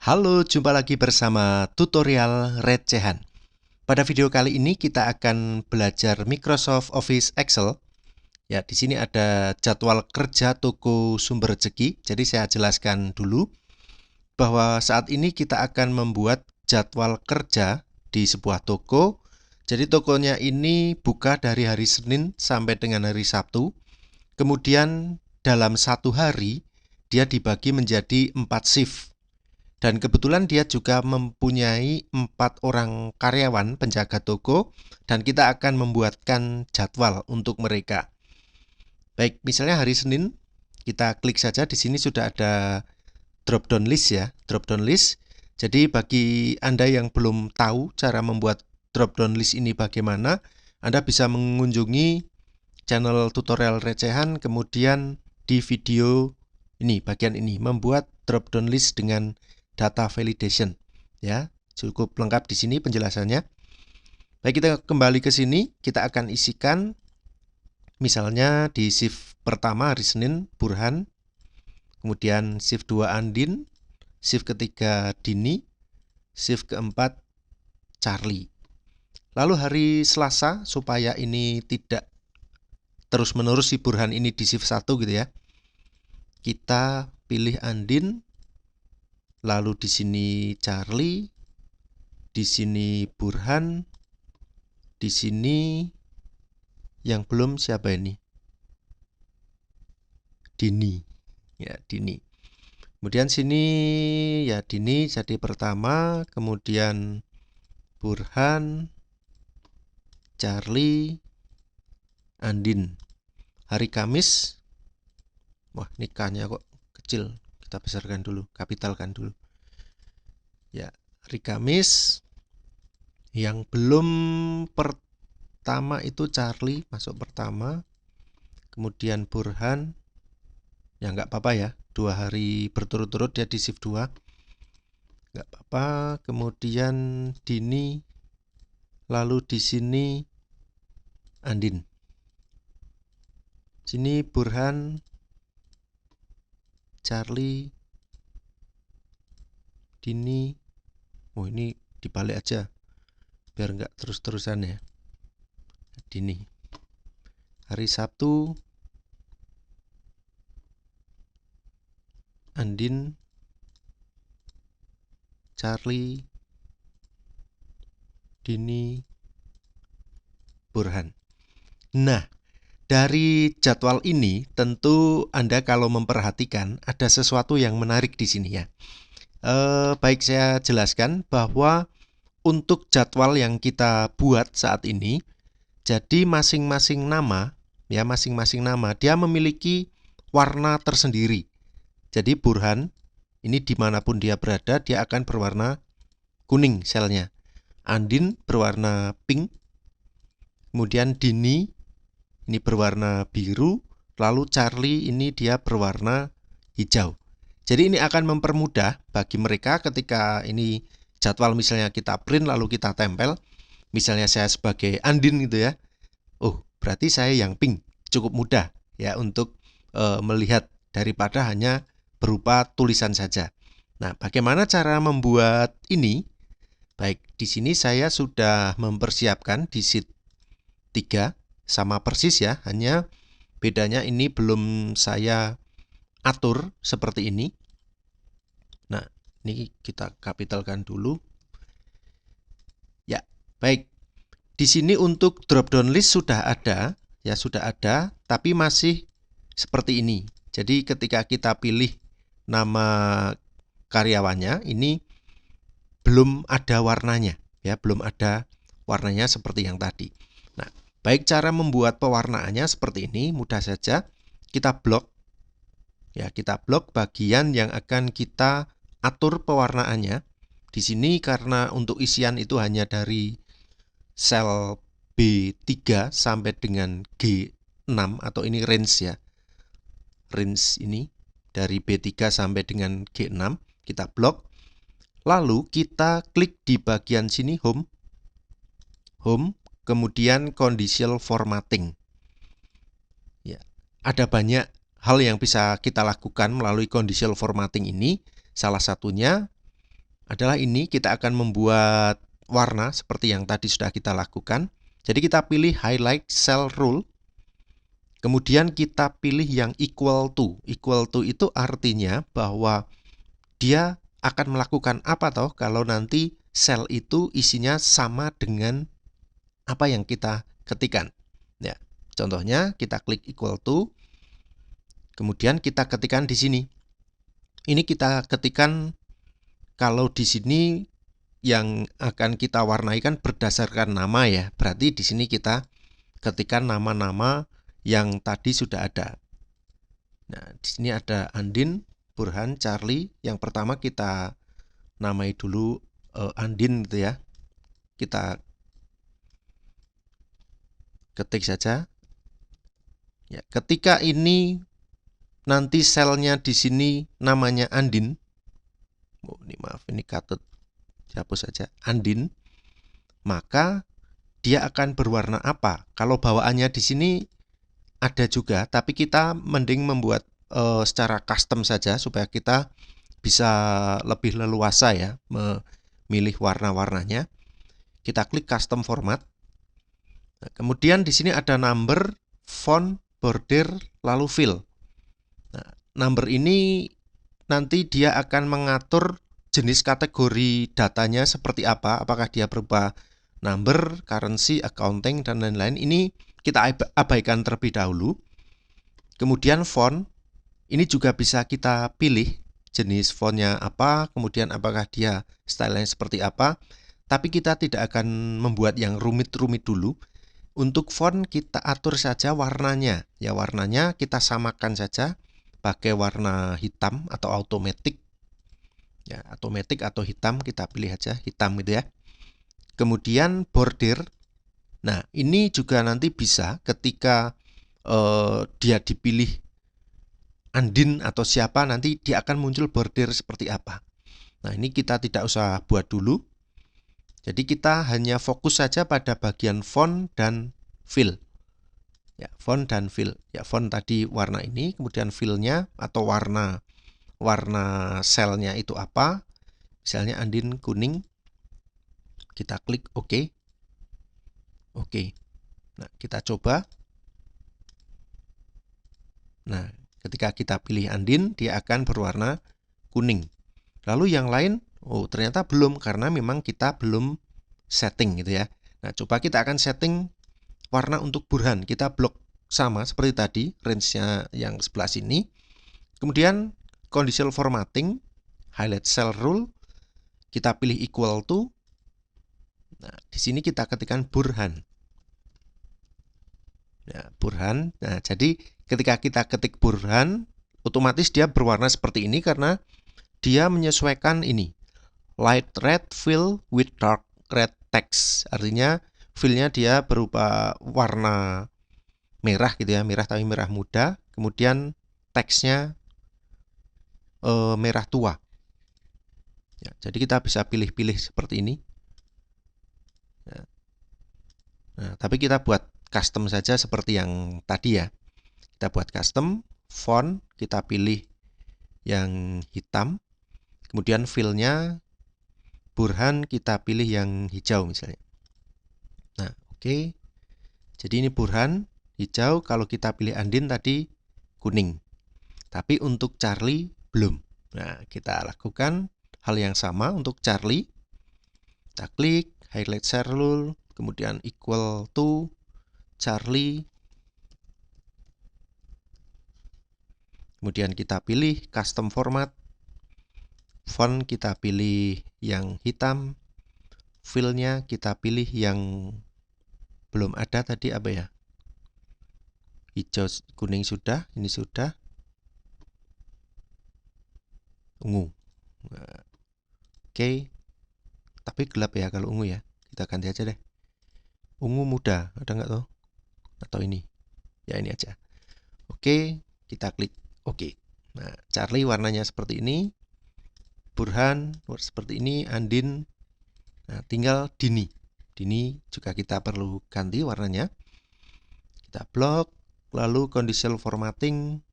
Halo, jumpa lagi bersama tutorial recehan. Pada video kali ini kita akan belajar Microsoft Office Excel. Ya, di sini ada jadwal kerja toko sumber rezeki. Jadi saya jelaskan dulu bahwa saat ini kita akan membuat jadwal kerja di sebuah toko. Jadi tokonya ini buka dari hari Senin sampai dengan hari Sabtu. Kemudian dalam satu hari dia dibagi menjadi 4 shift. Dan kebetulan dia juga mempunyai 4 orang karyawan penjaga toko dan kita akan membuatkan jadwal untuk mereka. Baik, misalnya hari Senin, kita klik saja di sini sudah ada drop down list ya, drop down list. Jadi bagi Anda yang belum tahu cara membuat drop down list ini bagaimana, Anda bisa mengunjungi channel tutorial recehan, kemudian di video ini, bagian ini, membuat drop down list dengan data validation. Ya, cukup lengkap di sini penjelasannya. Baik, kita kembali ke sini, kita akan isikan misalnya di shift pertama hari Senin Burhan, kemudian shift 2 Andin, shift ketiga Dini, shift keempat Charlie. Lalu hari Selasa, supaya ini tidak terus-menerus si Burhan ini di shift 1 gitu ya. Kita pilih Andin, lalu di sini Charlie, di sini Burhan, di sini yang belum siapa ini? Dini. Ya, Dini. Kemudian sini ya Dini jadi pertama, kemudian Burhan, Charlie, Andin. Hari Kamis. Wah, nikahnya kok kecil. Kita besarkan dulu, kapitalkan dulu. Ya, hari Kamis. Yang belum pertama itu Charlie masuk pertama. Kemudian Burhan. Ya nggak apa-apa ya. 2 hari berturut-turut dia di shift 2. Nggak apa-apa. Kemudian Dini. Lalu di sini Andin. Sini Burhan, Charlie, Dini. Oh, ini dibalik aja biar nggak terus-terusan ya. Dini. Hari Sabtu Andin, Charlie, Dini, Burhan. Nah, dari jadwal ini tentu Anda kalau memperhatikan ada sesuatu yang menarik di sini ya. Baik, saya jelaskan bahwa untuk jadwal yang kita buat saat ini, jadi masing-masing nama dia memiliki warna tersendiri. Jadi Burhan ini dimanapun dia berada dia akan berwarna kuning selnya. Andin berwarna pink. Kemudian Dini ini berwarna biru. Lalu Charlie ini dia berwarna hijau. Jadi ini akan mempermudah bagi mereka ketika ini jadwal misalnya kita print lalu kita tempel. Misalnya saya sebagai Andin gitu ya. Oh, berarti saya yang pink. Cukup mudah ya untuk melihat daripada hanya berupa tulisan saja. Nah, bagaimana cara membuat ini? Baik, di sini saya sudah mempersiapkan di sheet 3 sama persis ya, hanya bedanya ini belum saya atur seperti ini. Nah, ini kita kapitalkan dulu. Ya, baik. Di sini untuk drop down list sudah ada, tapi masih seperti ini. Jadi ketika kita pilih nama karyawannya, ini belum ada warnanya, ya, belum ada warnanya seperti yang tadi. Nah, baik cara membuat pewarnaannya seperti ini, mudah saja. Kita blok, ya, kita blok bagian yang akan kita atur pewarnaannya. Di sini karena untuk isian itu hanya dari sel B3 sampai dengan G6 atau ini range ya. Range ini dari B3 sampai dengan G6 kita blok. Lalu kita klik di bagian sini home, kemudian conditional formatting. Ya, ada banyak hal yang bisa kita lakukan melalui conditional formatting ini. Salah satunya adalah ini, kita akan membuat warna seperti yang tadi sudah kita lakukan. Jadi kita pilih highlight cell rule, kemudian kita pilih yang equal to. Equal to itu artinya bahwa dia akan melakukan apa toh kalau nanti sel itu isinya sama dengan apa yang kita ketikkan. Ya, contohnya kita klik equal to, kemudian kita ketikkan di sini. Ini kita ketikkan, kalau di sini yang akan kita warnai kan berdasarkan nama ya. Berarti di sini kita ketikkan nama-nama yang tadi sudah ada. Nah, di sini ada Andin, Burhan, Charlie. Yang pertama kita namai dulu Andin gitu ya. Kita ketik saja. Ya, ketika ini nanti selnya di sini namanya Andin. Oh, ini maaf, ini katut. Dihapus saja, Andin. Maka dia akan berwarna apa? Kalau bawaannya di sini ada juga, tapi kita mending membuat secara custom saja supaya kita bisa lebih leluasa ya memilih warna-warnanya. Kita klik custom format. Nah, kemudian di sini ada number, font, border, lalu fill. Nah, number ini nanti dia akan mengatur jenis kategori datanya seperti apa, apakah dia berupa number, currency, accounting, dan lain-lain. Ini kita abaikan terlebih dahulu. Kemudian font, ini juga bisa kita pilih jenis fontnya apa, kemudian apakah dia stylenya seperti apa. Tapi kita tidak akan membuat yang rumit-rumit dulu. Untuk font kita atur saja warnanya. Ya, warnanya kita samakan saja pakai warna hitam atau automatic. Ya, automatic atau hitam, kita pilih aja hitam gitu ya. Kemudian border. Nah, ini juga nanti bisa ketika dia dipilih Andin atau siapa, nanti dia akan muncul border seperti apa. Nah, ini kita tidak usah buat dulu. Jadi kita hanya fokus saja pada bagian font dan fill. Ya, font dan fill. Ya, font tadi warna ini, kemudian fill-nya atau warna selnya itu apa. Misalnya Andin kuning. Kita klik OK. Oke. Nah, kita coba. Nah, ketika kita pilih Andin, dia akan berwarna kuning. Lalu yang lain, oh ternyata belum, karena memang kita belum setting gitu ya. Nah, coba kita akan setting warna untuk Burhan. Kita blok sama seperti tadi, range-nya yang sebelah sini. Kemudian conditional formatting, highlight cell rule, kita pilih equal to. Nah, di sini kita ketikkan Burhan. Ya, Burhan. Nah, jadi ketika kita ketik Burhan, otomatis dia berwarna seperti ini karena dia menyesuaikan ini. Light red fill with dark red text. Artinya fill-nya dia berupa warna merah gitu ya, merah tapi merah muda. Kemudian teksnya merah tua. Ya, jadi kita bisa pilih-pilih seperti ini. Ya. Nah, tapi kita buat custom saja seperti yang tadi ya. Kita buat custom, font kita pilih yang hitam. Kemudian fill-nya Burhan kita pilih yang hijau misalnya. Nah, oke. Jadi ini Burhan hijau, kalau kita pilih Andin tadi kuning. Tapi untuk Charlie belum. Nah, kita lakukan hal yang sama untuk Charlie. Kita klik highlight cell rule, kemudian equal to Charlie. Kemudian kita pilih custom format. Font kita pilih yang hitam. Fill-nya kita pilih yang belum ada tadi apa ya? Hijau, kuning sudah, ini sudah. Ungu. Nah, oke. Tapi gelap ya kalau ungu ya. Kita ganti aja deh. Ungu muda, ada nggak tuh? Atau ini? Ya ini aja. Oke, kita klik oke. Nah, Charlie warnanya seperti ini. Burhan seperti ini, Andin. Nah, tinggal Dini. Dini juga kita perlu ganti warnanya. Kita blok, lalu conditional formatting,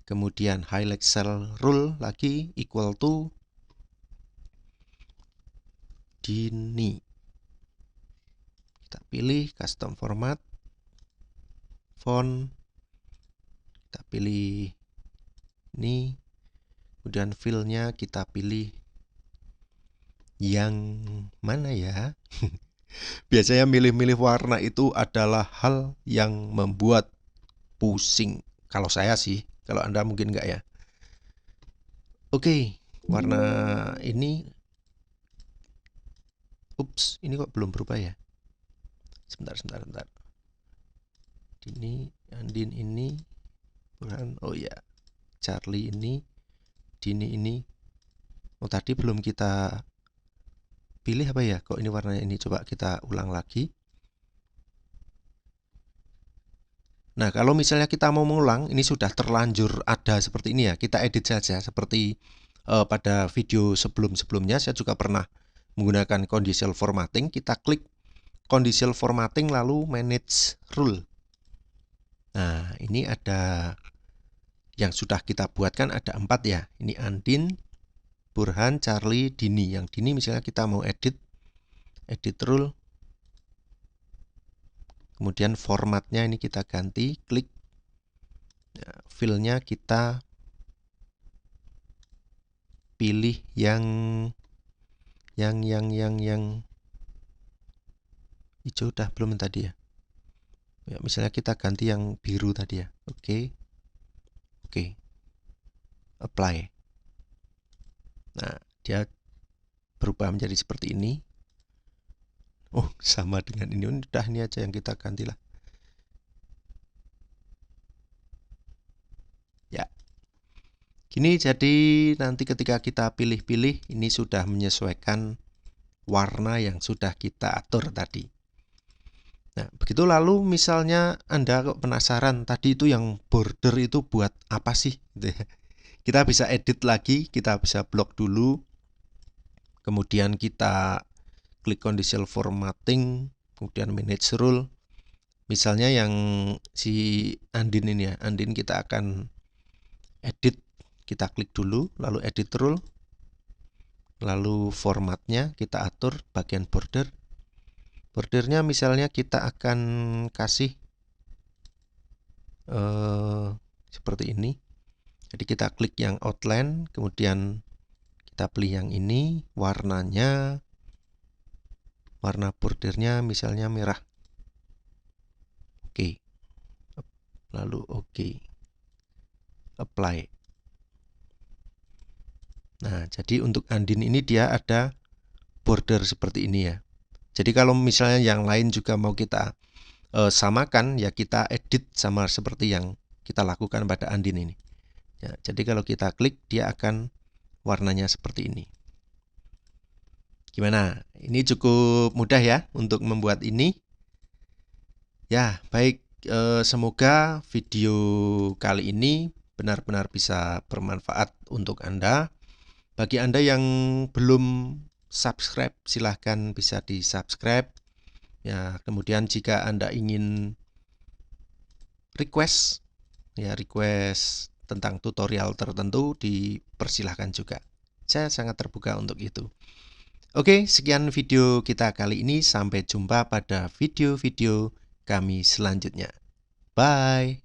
kemudian highlight cell rule lagi, equal to. Dini. Kita pilih custom format, font, kita pilih ini, kemudian fill-nya kita pilih yang mana ya? Biasanya milih-milih warna itu adalah hal yang membuat pusing. Kalau saya sih, kalau Anda mungkin enggak ya. Oke, warna ini. Ups, ini kok belum berubah ya? Sebentar. Dini, Andin ini, Burhan, oh ya, Charlie ini, Dini ini. Oh tadi belum kita pilih apa ya? Kok ini warnanya ini? Coba kita ulang lagi. Nah, kalau misalnya kita mau mengulang, ini sudah terlanjur ada seperti ini ya. Kita edit saja seperti pada video sebelum-sebelumnya. Saya juga pernah menggunakan conditional formatting. Kita klik conditional formatting lalu manage rule. Nah, ini ada yang sudah kita buatkan ada 4 ya. Ini Andin, Burhan, Charlie, Dini. Yang Dini misalnya kita mau edit rule. Kemudian formatnya ini kita ganti, klik. Nah, fill-nya kita pilih yang hijau udah belum tadi ya. Ya, misalnya kita ganti yang biru tadi ya. Oke. Apply. Nah, dia berubah menjadi seperti ini. Oh, sama dengan ini. Udah ini aja yang kita gantilah. Ya. Gini jadi nanti ketika kita pilih-pilih ini sudah menyesuaikan warna yang sudah kita atur tadi. Nah, begitu lalu misalnya Anda kok penasaran tadi itu yang border itu buat apa sih? Kita bisa edit lagi, kita bisa blok dulu. Kemudian kita klik conditional formatting, kemudian manage rule. Misalnya yang si Andin ini ya, Andin kita akan edit, kita klik dulu, lalu edit rule, lalu formatnya kita atur bagian border. Bordernya misalnya kita akan kasih seperti ini. Jadi kita klik yang outline, kemudian kita pilih yang ini, warnanya, warna bordernya misalnya merah. Oke. Lalu oke. Apply. Nah, jadi untuk Andin ini dia ada border seperti ini ya. Jadi kalau misalnya yang lain juga mau kita samakan, ya kita edit sama seperti yang kita lakukan pada Andin ini. Ya, jadi kalau kita klik, dia akan warnanya seperti ini. Gimana? Ini cukup mudah ya untuk membuat ini. Ya, baik. Semoga video kali ini benar-benar bisa bermanfaat untuk Anda. Bagi Anda yang belum subscribe, silahkan bisa di-subscribe. Ya, kemudian jika Anda ingin request tentang tutorial tertentu, dipersilahkan juga. Saya sangat terbuka untuk itu. Oke, sekian video kita kali ini. Sampai jumpa pada video-video kami selanjutnya. Bye.